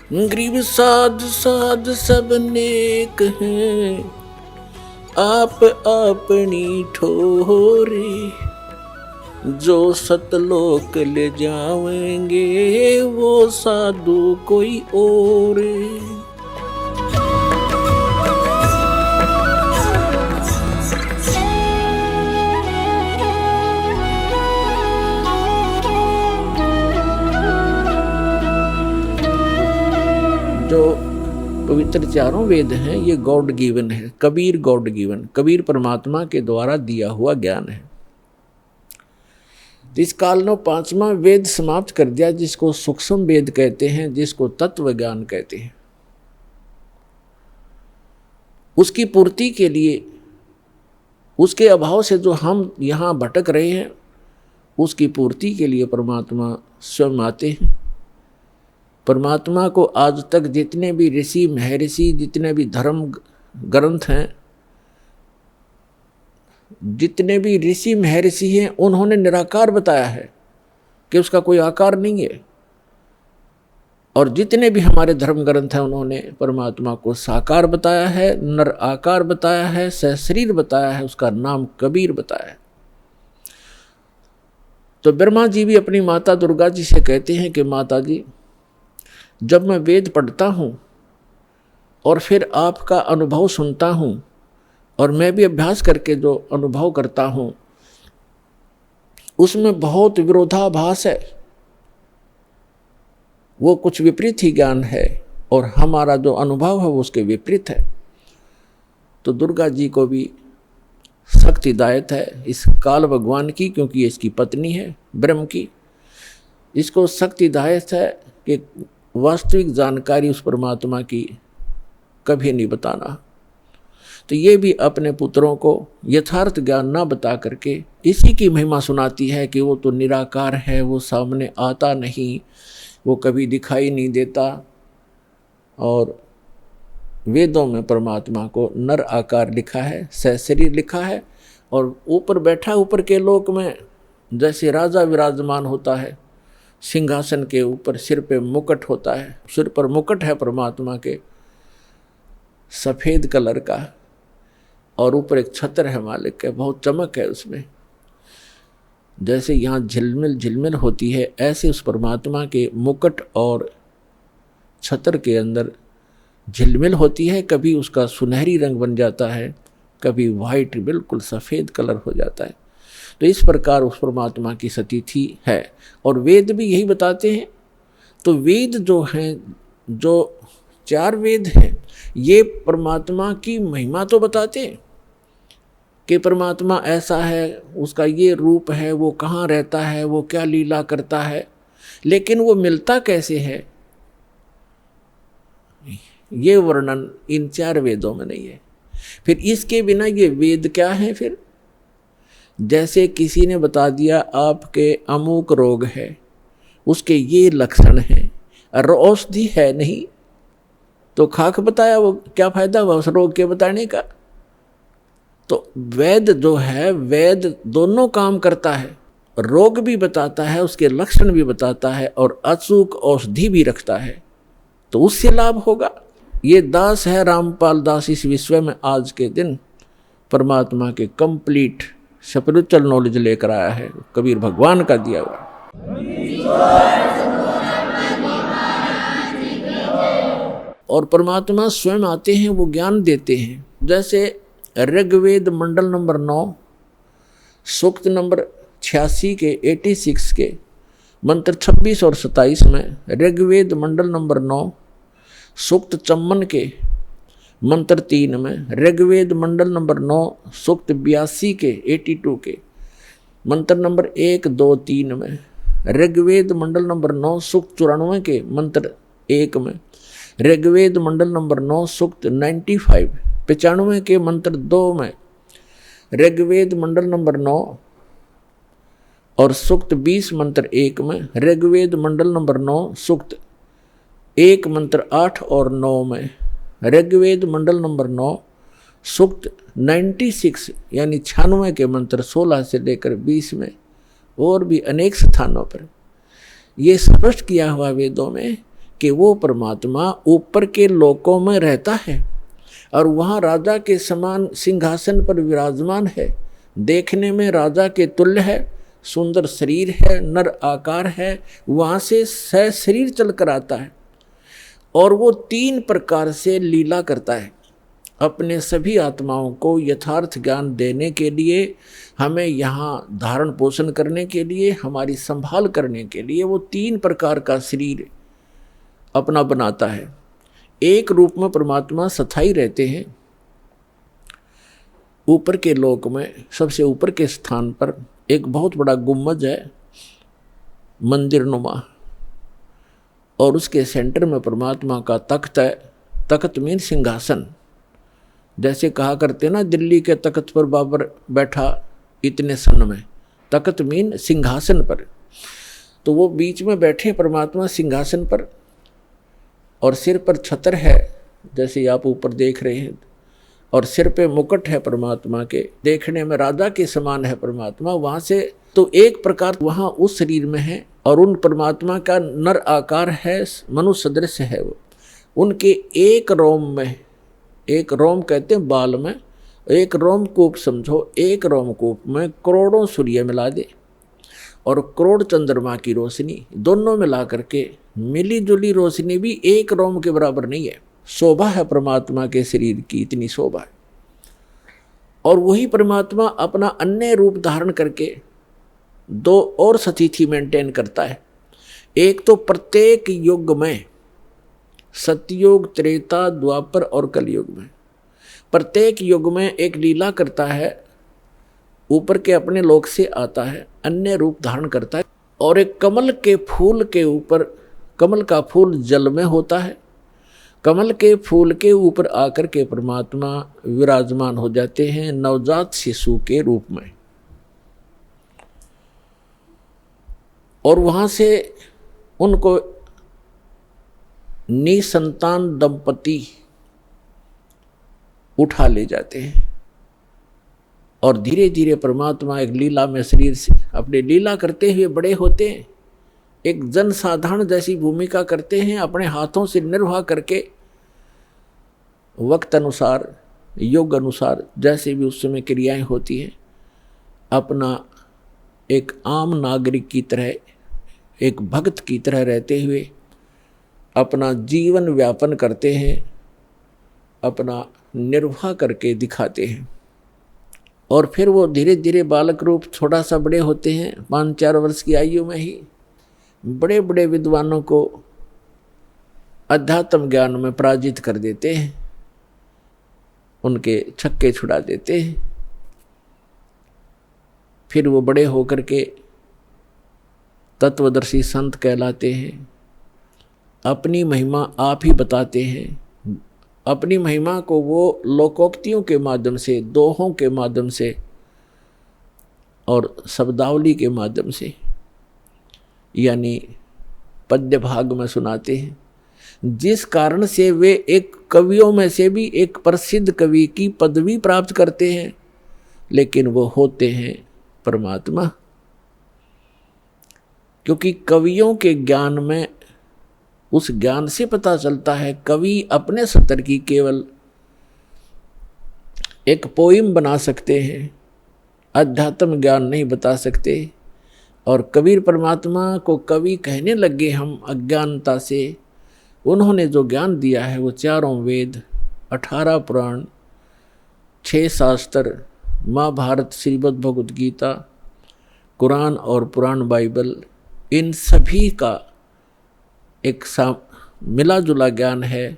गरीब साध साध सब नेक हैं, आप अपनी ठोरे, जो सतलोक ले जाएंगे वो साधु कोई और। जो पवित्र चारों वेद हैं ये गॉड गिवन है, कबीर गॉड गिवन, कबीर परमात्मा के द्वारा दिया हुआ ज्ञान है। इस काल ने पांचवा वेद समाप्त कर दिया, जिसको सूक्ष्म वेद कहते हैं, जिसको तत्व ज्ञान कहते हैं। उसकी पूर्ति के लिए, उसके अभाव से जो हम यहाँ भटक रहे हैं, उसकी पूर्ति के लिए परमात्मा स्वयं आते हैं। परमात्मा को आज तक जितने भी ऋषि महर्षि, जितने भी धर्म ग्रंथ हैं, जितने भी ऋषि महर्षि हैं, उन्होंने निराकार बताया है कि उसका कोई आकार नहीं है। और जितने भी हमारे धर्म ग्रंथ हैं, उन्होंने परमात्मा को साकार बताया है, नर आकार बताया है, सशरीर बताया है, उसका नाम कबीर बताया है। तो ब्रह्मा जी भी अपनी माता दुर्गा जी से कहते हैं कि माता जी, जब मैं वेद पढ़ता हूँ और फिर आपका अनुभव सुनता हूँ, और मैं भी अभ्यास करके जो अनुभव करता हूँ, उसमें बहुत विरोधाभास है, वो कुछ विपरीत ही ज्ञान है, और हमारा जो अनुभव है वो उसके विपरीत है। तो दुर्गा जी को भी सख्त हिदायत है इस काल भगवान की, क्योंकि ये इसकी पत्नी है ब्रह्म की। इसको सख्त हिदायत है कि वास्तविक जानकारी उस परमात्मा की कभी नहीं बताना। तो ये भी अपने पुत्रों को यथार्थ ज्ञान ना बता करके इसी की महिमा सुनाती है कि वो तो निराकार है, वो सामने आता नहीं, वो कभी दिखाई नहीं देता। और वेदों में परमात्मा को नर आकार लिखा है, सशरीर लिखा है, और ऊपर बैठा, ऊपर के लोक में जैसे राजा विराजमान होता है, सिंहासन के ऊपर सिर पे मुकुट होता है, सिर पर मुकुट है परमात्मा के सफ़ेद कलर का, और ऊपर एक छत्र है मालिक के, बहुत चमक है उसमें। जैसे यहाँ झिलमिल झिलमिल होती है, ऐसे उस परमात्मा के मुकुट और छत्र के अंदर झिलमिल होती है। कभी उसका सुनहरी रंग बन जाता है, कभी वाइट बिल्कुल सफ़ेद कलर हो जाता है। तो इस प्रकार उस परमात्मा की स्थिति है, और वेद भी यही बताते हैं। तो वेद जो हैं, जो चार वेद हैं, ये परमात्मा की महिमा तो बताते हैं कि परमात्मा ऐसा है, उसका ये रूप है, वो कहाँ रहता है, वो क्या लीला करता है, लेकिन वो मिलता कैसे है, ये वर्णन इन चार वेदों में नहीं है। फिर इसके बिना ये वेद क्या है? फिर जैसे किसी ने बता दिया आपके अमुक रोग है, उसके ये लक्षण हैं, और औषधि है नहीं, तो खाक बताया, वो क्या फायदा हुआ उस रोग के बताने का। तो वेद जो है, वेद दोनों काम करता है, रोग भी बताता है, उसके लक्षण भी बताता है, और अचूक औषधि भी रखता है, तो उससे लाभ होगा। ये दास है रामपाल दास इस विश्व में आज के दिन परमात्मा के कंप्लीट स्पिरिचुअल नॉलेज लेकर आया है, कबीर भगवान का दिया हुआ। और परमात्मा स्वयं आते हैं, वो ज्ञान देते हैं। जैसे ऋग्वेद मंडल नंबर 9 सूक्त नंबर 86 के 86 के मंत्र 26 और 27 में, ऋग्वेद मंडल नंबर 9 सूक्त 54 के मंत्र 3 में, ऋग्वेद मंडल नंबर 9 सूक्त 82 के 82 के मंत्र नंबर 1, 2, 3 में, ऋग्वेद मंडल नंबर 9 सूक्त 94 के मंत्र 1 में, ऋग्वेद मंडल नंबर 9 सूक्त 95 के मंत्र 2 में, ऋग्वेद मंडल नंबर 9 और सूक्त 20 मंत्र 1 में, ऋग्वेद मंडल नंबर 9 सूक्त 1 मंत्र 8 और 9 में, ऋग्वेद मंडल नंबर 9 सूक्त 96 यानी 96 के मंत्र 16 से लेकर 20 में, और भी अनेक स्थानों पर ये स्पष्ट किया हुआ वेदों में कि वो परमात्मा ऊपर के लोकों में रहता है और वहाँ राजा के समान सिंहासन पर विराजमान है, देखने में राजा के तुल्य है, सुंदर शरीर है, नर आकार है, वहाँ से शरीर चल कर आता है और वो 3 प्रकार से लीला करता है। अपने सभी आत्माओं को यथार्थ ज्ञान देने के लिए, हमें यहाँ धारण पोषण करने के लिए, हमारी संभाल करने के लिए वो 3 प्रकार का शरीर अपना बनाता है। एक रूप में परमात्मा स्थायी रहते हैं। ऊपर के लोक में सबसे ऊपर के स्थान पर एक बहुत बड़ा गुम्बद है, मंदिर नुमा, और उसके सेंटर में परमात्मा का तख्त है। तख्त मीन सिंहासन। जैसे कहा करते ना, दिल्ली के तख्त पर बाबर बैठा इतने सन में, तख्त मीन सिंहासन पर। तो वो बीच में बैठे परमात्मा सिंहासन पर, और सिर पर छत्र है जैसे आप ऊपर देख रहे हैं, और सिर पे मुकुट है परमात्मा के, देखने में राजा के समान है परमात्मा। वहाँ से तो एक प्रकार वहाँ उस शरीर में है, और उन परमात्मा का नर आकार है, मनुष्य सदृश है वो। उनके एक रोम में, एक रोम कहते हैं बाल में, एक रोमकूप समझो, एक रोमकूप में करोड़ों सूर्य मिला दे और करोड़ चंद्रमा की रोशनी, दोनों मिला करके मिली जुली रोशनी भी एक रोम के बराबर नहीं है। शोभा है परमात्मा के शरीर की, इतनी शोभा है। और वही परमात्मा अपना अन्य रूप धारण करके 2 और स्थिति मेंटेन करता है। एक तो प्रत्येक युग में, सतयुग, त्रेता, द्वापर और कलयुग में, प्रत्येक युग में एक लीला करता है। ऊपर के अपने लोक से आता है, अन्य रूप धारण करता है, और एक कमल के फूल के ऊपर, कमल का फूल जल में होता है, कमल के फूल के ऊपर आकर के परमात्मा विराजमान हो जाते हैं नवजात शिशु के रूप में। और वहाँ से उनको निसंतान दंपति उठा ले जाते हैं, और धीरे धीरे परमात्मा एक लीला में शरीर से अपने लीला करते हुए बड़े होते हैं। एक जन साधारण जैसी भूमिका करते हैं, अपने हाथों से निर्वाह करके वक्त अनुसार, योग अनुसार, जैसे भी उस समय क्रियाएं होती हैं, अपना एक आम नागरिक की तरह, एक भक्त की तरह रहते हुए अपना जीवन व्यापन करते हैं, अपना निर्वाह करके दिखाते हैं। और फिर वो धीरे धीरे बालक रूप थोड़ा सा बड़े होते हैं, 5-4 वर्ष की आयु में ही बड़े बड़े विद्वानों को अध्यात्म ज्ञान में पराजित कर देते हैं, उनके छक्के छुड़ा देते हैं। फिर वो बड़े होकर के तत्वदर्शी संत कहलाते हैं, अपनी महिमा आप ही बताते हैं। अपनी महिमा को वो लोकोक्तियों के माध्यम से, दोहों के माध्यम से और शब्दावली के माध्यम से, यानी पद्य भाग में सुनाते हैं, जिस कारण से वे एक कवियों में से भी एक प्रसिद्ध कवि की पदवी प्राप्त करते हैं, लेकिन वो होते हैं परमात्मा। क्योंकि कवियों के ज्ञान में, उस ज्ञान से पता चलता है, कवि अपने स्तर की केवल एक पोइम बना सकते हैं, अध्यात्म ज्ञान नहीं बता सकते। और कबीर परमात्मा को कवि कहने लगे हम अज्ञानता से। उन्होंने जो ज्ञान दिया है वो 4 वेद, 18 पुराण, 6 शास्त्र, महाभारत, श्रीमद् भगवद गीता, कुरान और पुराण बाइबल, इन सभी का एक मिला जुला ज्ञान है।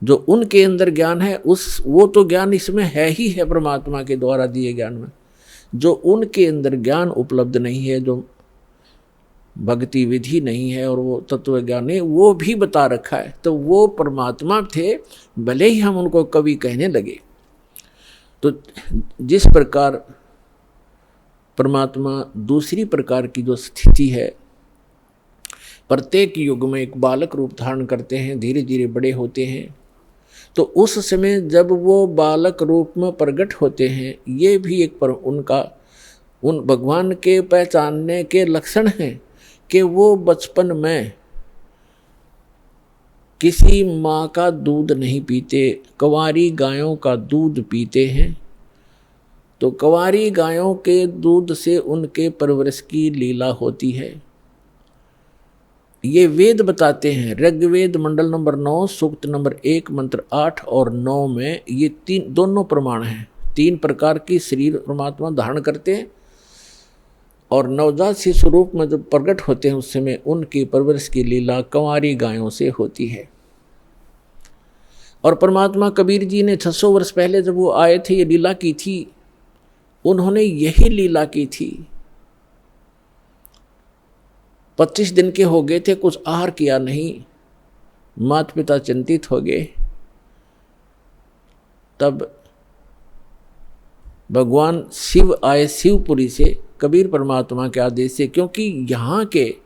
जो उनके अंदर ज्ञान है वो तो ज्ञान इसमें है ही है, परमात्मा के द्वारा दिए ज्ञान में। जो उनके अंदर ज्ञान उपलब्ध नहीं है, जो भक्ति विधि नहीं है और वो तत्व ज्ञान नहीं, वो भी बता रखा है। तो वो परमात्मा थे, भले ही हम उनको कवि कहने लगे। तो जिस प्रकार परमात्मा दूसरी प्रकार की जो स्थिति है, प्रत्येक युग में एक बालक रूप धारण करते हैं, धीरे धीरे बड़े होते हैं। तो उस समय जब वो बालक रूप में प्रकट होते हैं, ये भी एक उनका उन भगवान के पहचानने के लक्षण हैं कि वो बचपन में किसी माँ का दूध नहीं पीते, कंवारी गायों का दूध पीते हैं। तो कंवारी गायों के दूध से उनके परवरिश की लीला होती है। ये वेद बताते हैं। ऋग्वेद मंडल नंबर 9 सूक्त नंबर 1 मंत्र 8 और 9 में ये तीन दोनों प्रमाण हैं। 3 प्रकार की शरीर परमात्मा धारण करते हैं और नवजात शिशु रूप में जब प्रकट होते हैं उस समय उनकी परवरिश की लीला कंवारी गायों से होती है। और परमात्मा कबीर जी ने 600 वर्ष पहले जब वो आए थे, ये लीला की थी, उन्होंने यही लीला की थी। 25 दिन के हो गए थे, कुछ आहार किया नहीं, माता पिता चिंतित हो गए। तब भगवान शिव आए शिवपुरी से कबीर परमात्मा के आदेश से, क्योंकि यहाँ के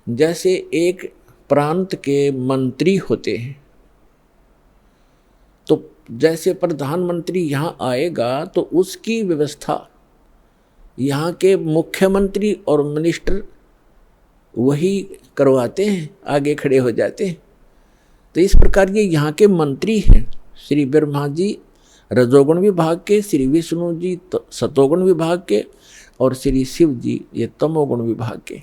जैसे एक प्रांत के मंत्री होते हैं, तो जैसे प्रधानमंत्री यहाँ आएगा तो उसकी व्यवस्था यहाँ के मुख्यमंत्री और मिनिस्टर वही करवाते हैं, आगे खड़े हो जाते हैं। तो इस प्रकार ये यहाँ के मंत्री हैं। श्री ब्रह्मा जी रजोगुण विभाग के, श्री विष्णु जी सतोगुण विभाग के और श्री शिव जी ये तमोगुण विभाग के।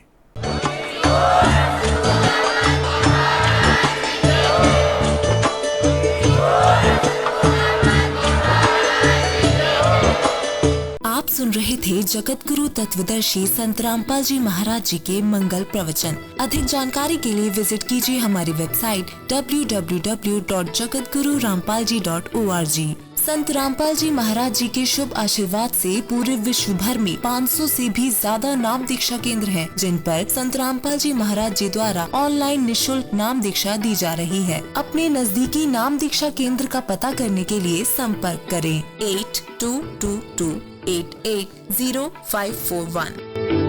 आप सुन रहे थे जगत गुरु तत्वदर्शी संत रामपाल जी महाराज जी के मंगल प्रवचन। अधिक जानकारी के लिए विजिट कीजिए हमारी वेबसाइट www.jagatgururampalji.org। संत रामपाल जी महाराज जी के शुभ आशीर्वाद से पूरे विश्व भर में 500 से भी ज्यादा नाम दीक्षा केंद्र हैं, जिन पर संत रामपाल जी महाराज जी द्वारा ऑनलाइन निशुल्क नाम दीक्षा दी जा रही है। अपने नजदीकी नाम दीक्षा केंद्र का पता करने के लिए संपर्क करें 8222880541।